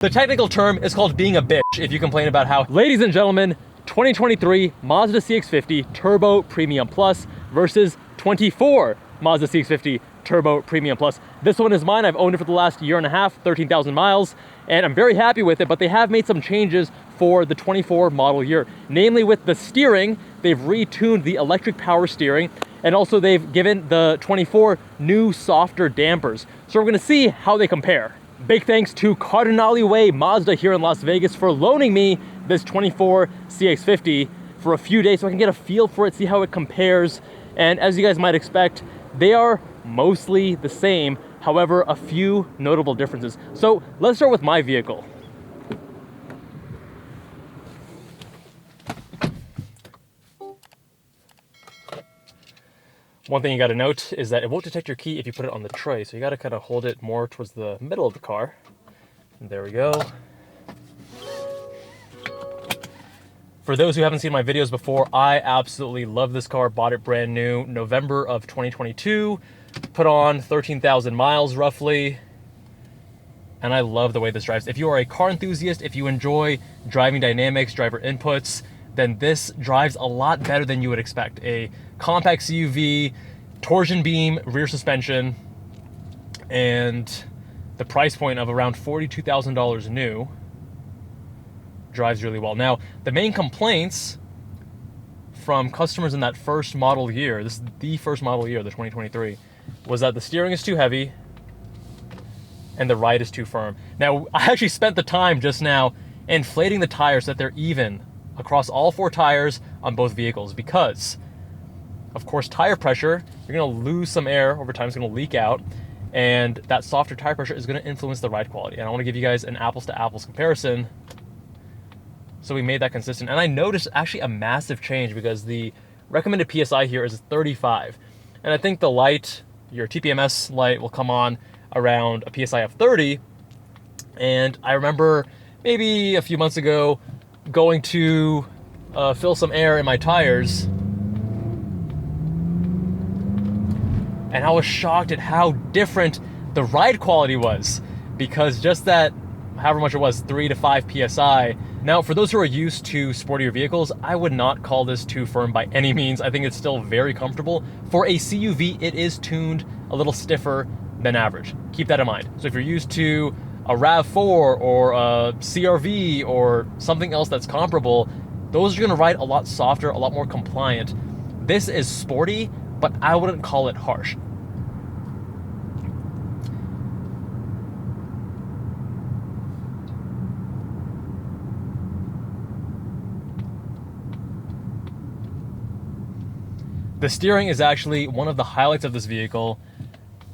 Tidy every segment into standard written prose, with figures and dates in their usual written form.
The technical term is called being a bitch if you complain about how. Ladies and gentlemen, 2023 Mazda CX-50 Turbo Premium Plus versus 24 Mazda CX-50 Turbo Premium Plus. This one is mine. I've owned it for the last year and a half, 13,000 miles, and I'm very happy with it, but they have made some changes for the 24 model year. Namely with the steering, they've retuned the electric power steering, and also they've given the 24 new softer dampers. So we're gonna see how they compare. Big thanks to CardinaleWay Mazda here in Las Vegas for loaning me this 24 CX-50 for a few days so I can get a feel for it, see how it compares. And as you guys might expect, they are mostly the same, however, a few notable differences. So let's start with my vehicle. One thing you gotta note is that it won't detect your key if you put it on the tray, so you gotta kind of hold it more towards the middle of the car. And there we go. For those who haven't seen my videos before, I absolutely love this car. Bought it brand new, November of 2022. Put on 13,000 miles roughly. And I love the way this drives. If you are a car enthusiast, if you enjoy driving dynamics, driver inputs, then this drives a lot better than you would expect. A compact CUV, torsion beam, rear suspension, and the price point of around $42,000 new drives really well. Now, the main complaints from customers in that first model year, this is the first model year, the 2023, was that the steering is too heavy and the ride is too firm. Now, I actually spent the time just now inflating the tires so that they're even across all four tires on both vehicles because, of course, tire pressure, you're gonna lose some air over time, it's gonna leak out, and that softer tire pressure is gonna influence the ride quality. And I wanna give you guys an apples to apples comparison. So we made that consistent. And I noticed actually a massive change because the recommended PSI here is 35. And I think the light, your TPMS light, will come on around a PSI of 30. And I remember maybe a few months ago going to fill some air in my tires, and I was shocked at how different the ride quality was because just that, however much it was, 3 to 5 PSI. Now, for those who are used to sportier vehicles, I would not call this too firm by any means. I think it's still very comfortable. For a CUV, it is tuned a little stiffer than average. Keep that in mind. So if you're used to a RAV4 or a CRV or something else that's comparable, those are gonna ride a lot softer, a lot more compliant. This is sporty, but I wouldn't call it harsh. The steering is actually one of the highlights of this vehicle,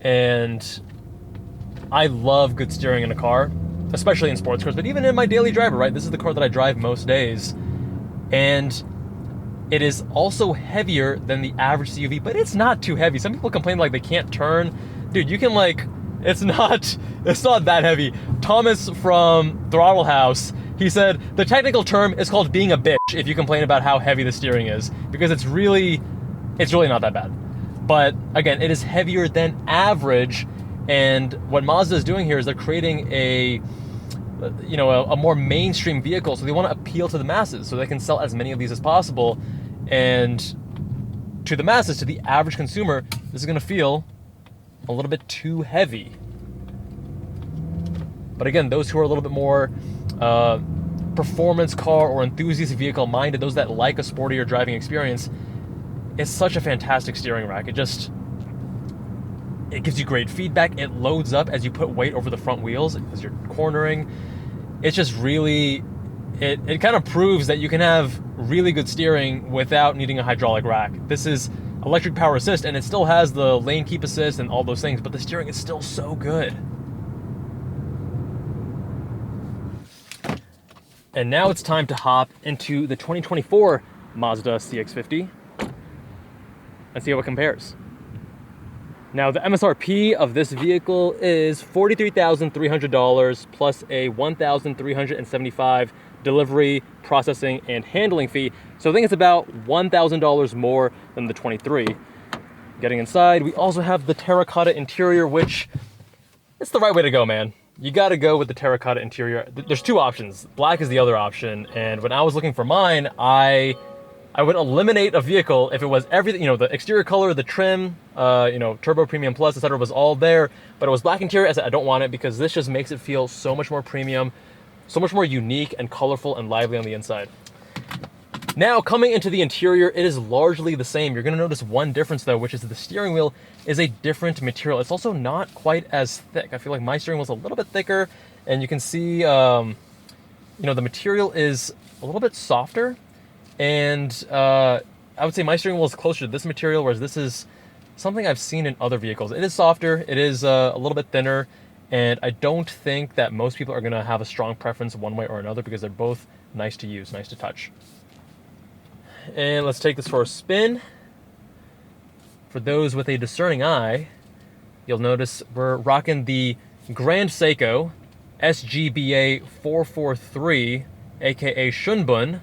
and I love good steering in a car, especially in sports cars, but even in my daily driver, right? This is the car that I drive most days. And it is also heavier than the average CUV, but it's not too heavy. Some people complain like they can't turn. Dude, you can it's not that heavy. Thomas from Throttle House, he said, the technical term is called being a bitch if you complain about how heavy the steering is, because it's really not that bad. But again, it is heavier than average. And what Mazda is doing here is they're creating a more mainstream vehicle. So they want to appeal to the masses so they can sell as many of these as possible. And to the masses, to the average consumer, this is going to feel a little bit too heavy. But again, those who are a little bit more performance car or enthusiast vehicle minded, those that like a sportier driving experience, it's such a fantastic steering rack. It gives you great feedback. It loads up as you put weight over the front wheels as you're cornering. It's just really, it kind of proves that you can have really good steering without needing a hydraulic rack. This is electric power assist, and it still has the lane keep assist and all those things, but the steering is still so good. And now it's time to hop into the 2024 Mazda CX-50 and see how it compares. Now, the MSRP of this vehicle is $43,300 plus a $1,375 delivery, processing, and handling fee. So I think it's about $1,000 more than the 23. Getting inside, we also have the terracotta interior, which it's the right way to go, man. you got to go with the terracotta interior. There's two options. Black is the other option. And when I was looking for mine, I would eliminate a vehicle if it was everything, you know, the exterior color, the trim, you know, Turbo Premium Plus, etc. was all there, but it was black interior. I said, I don't want it because this just makes it feel so much more premium, so much more unique and colorful and lively on the inside. Now, coming into the interior, it is largely the same. You're gonna notice one difference though, which is the steering wheel is a different material. It's also not quite as thick. I feel like my steering wheel's a little bit thicker, and you can see, you know, the material is a little bit softer, and I would say my steering wheel is closer to this material, whereas this is something I've seen in other vehicles. It is softer, it is a little bit thinner, and I don't think that most people are gonna have a strong preference one way or another because they're both nice to use, nice to touch. And let's take this for a spin. For those with a discerning eye, you'll notice we're rocking the Grand Seiko SGBA 443, aka Shunbun,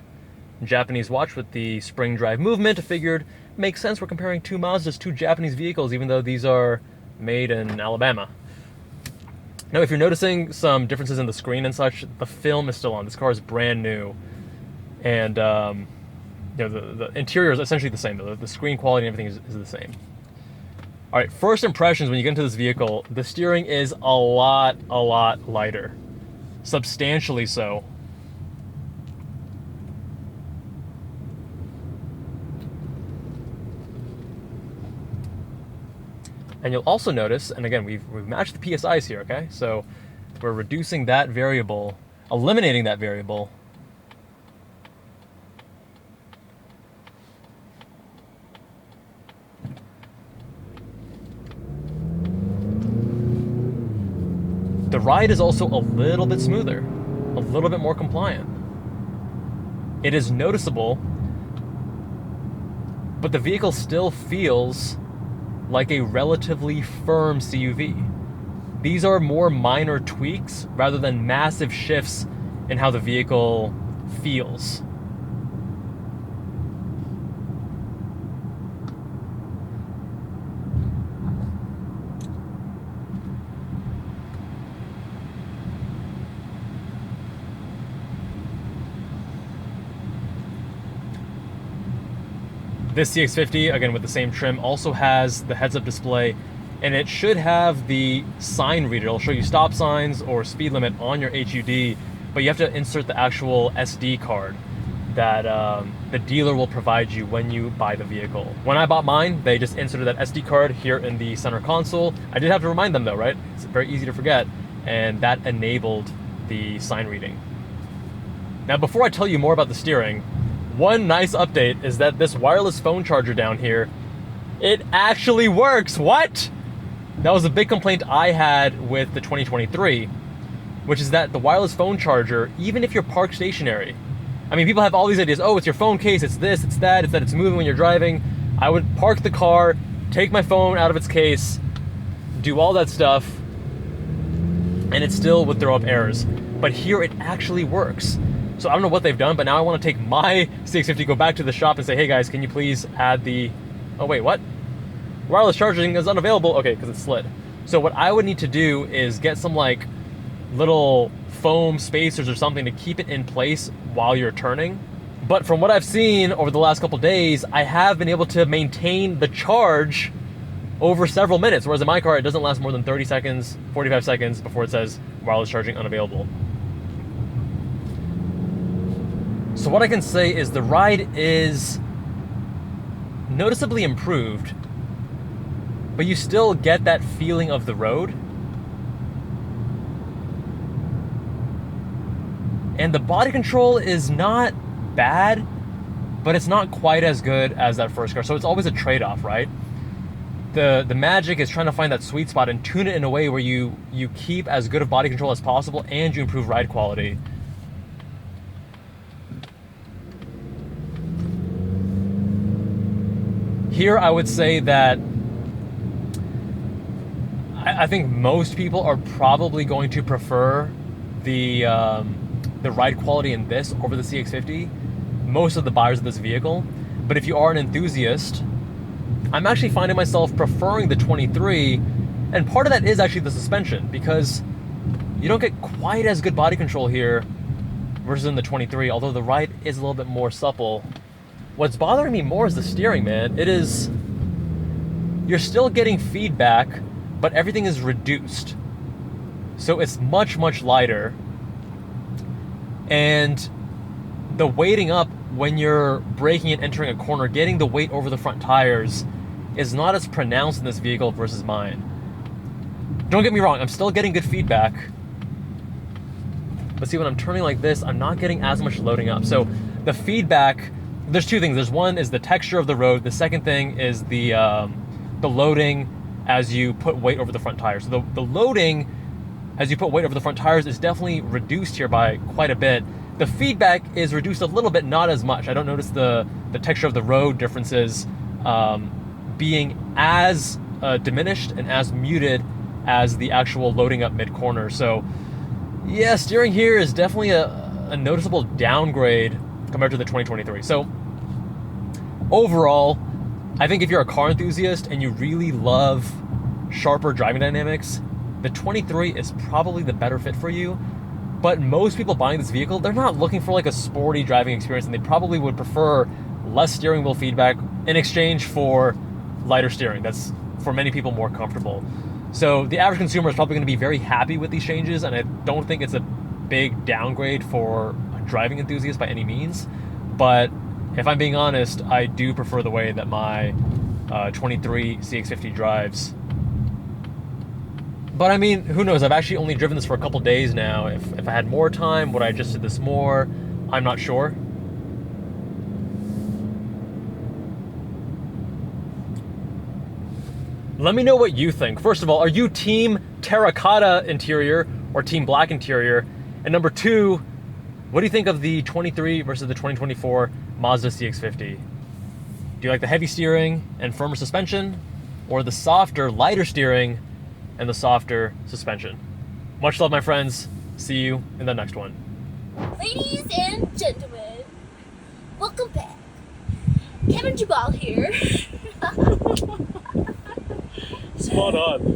Japanese watch with the spring drive movement. I figured makes sense. We're comparing two Mazdas, two Japanese vehicles, even though these are made in Alabama. Now, if you're noticing some differences in the screen and such, the film is still on. This car is brand new, and you know, the interior is essentially the same. The screen quality and everything is the same. All right, first impressions when you get into this vehicle, the steering is a lot lighter, substantially so. And you'll also notice, and again, we've matched the PSIs here, okay? So we're reducing that variable, eliminating that variable. The ride is also a little bit smoother, a little bit more compliant. It is noticeable, but the vehicle still feels like a relatively firm CUV. These are more minor tweaks rather than massive shifts in how the vehicle feels. This CX-50, again with the same trim, also has the heads-up display, and it should have the sign reader. It'll show you stop signs or speed limit on your HUD, but you have to insert the actual SD card that the dealer will provide you when you buy the vehicle. When I bought mine, they just inserted that SD card here in the center console. I did have to remind them though, right? It's very easy to forget, and that enabled the sign reading. Now, before I tell you more about the steering, one nice update is that this wireless phone charger down here, it actually works. What? That was a big complaint I had with the 2023, which is that the wireless phone charger, even if you're parked stationary, I mean, people have all these ideas. Oh, it's your phone case, it's this, it's that, it's moving when you're driving. I would park the car, take my phone out of its case, do all that stuff, and it still would throw up errors. But here it actually works. So I don't know what they've done, but now I want to take my CX-50, go back to the shop and say, hey guys, can you please add the, oh wait, what? Wireless charging is unavailable. Okay, because it's slid. So what I would need to do is get some like little foam spacers or something to keep it in place while you're turning. But from what I've seen over the last couple days, I have been able to maintain the charge over several minutes, whereas in my car, it doesn't last more than 30 seconds, 45 seconds before it says wireless charging unavailable. So what I can say is the ride is noticeably improved, but you still get that feeling of the road. And the body control is not bad, but it's not quite as good as that first car. So it's always a trade-off, right? The magic is trying to find that sweet spot and tune it in a way where you keep as good of body control as possible and you improve ride quality. Here, I would say that I think most people are probably going to prefer the ride quality in this over the CX-50. Most of the buyers of this vehicle. But if you are an enthusiast, I'm actually finding myself preferring the 23, and part of that is actually the suspension, because you don't get quite as good body control here versus in the 23, although the ride is a little bit more supple. What's bothering me more is the steering, man. You're still getting feedback, but everything is reduced. So it's much, much lighter. And the weighting up when you're braking and entering a corner, getting the weight over the front tires is not as pronounced in this vehicle versus mine. Don't get me wrong, I'm still getting good feedback. But see, when I'm turning like this, I'm not getting as much loading up. So the feedback, there's two things. There's one is the texture of the road. The second thing is the loading as you put weight over the front tires. So the loading as you put weight over the front tires is definitely reduced here by quite a bit. The feedback is reduced a little bit, not as much. I don't notice the texture of the road differences being as diminished and as muted as the actual loading up mid-corner. So yeah, steering here is definitely a noticeable downgrade compared to the 2023. So overall, I think if you're a car enthusiast and you really love sharper driving dynamics, the 23 is probably the better fit for you. But most people buying this vehicle, they're not looking for like a sporty driving experience, and they probably would prefer less steering wheel feedback in exchange for lighter steering. That's, for many people, more comfortable. So the average consumer is probably going to be very happy with these changes, and I don't think it's a big downgrade for a driving enthusiast by any means. But if I'm being honest, I do prefer the way that my 23 CX-50 drives. But I mean, who knows? I've actually only driven this for a couple days now. If I had more time, would I adjust this more? I'm not sure. Let me know what you think. First of all, are you team terracotta interior or team black interior? And number two, what do you think of the 23 versus the 2024 Mazda CX-50? Do you like the heavy steering and firmer suspension, or the softer, lighter steering and the softer suspension? Much love, my friends. See you in the next one. Ladies and gentlemen, welcome back. Kevin Jubbal here. Spot on.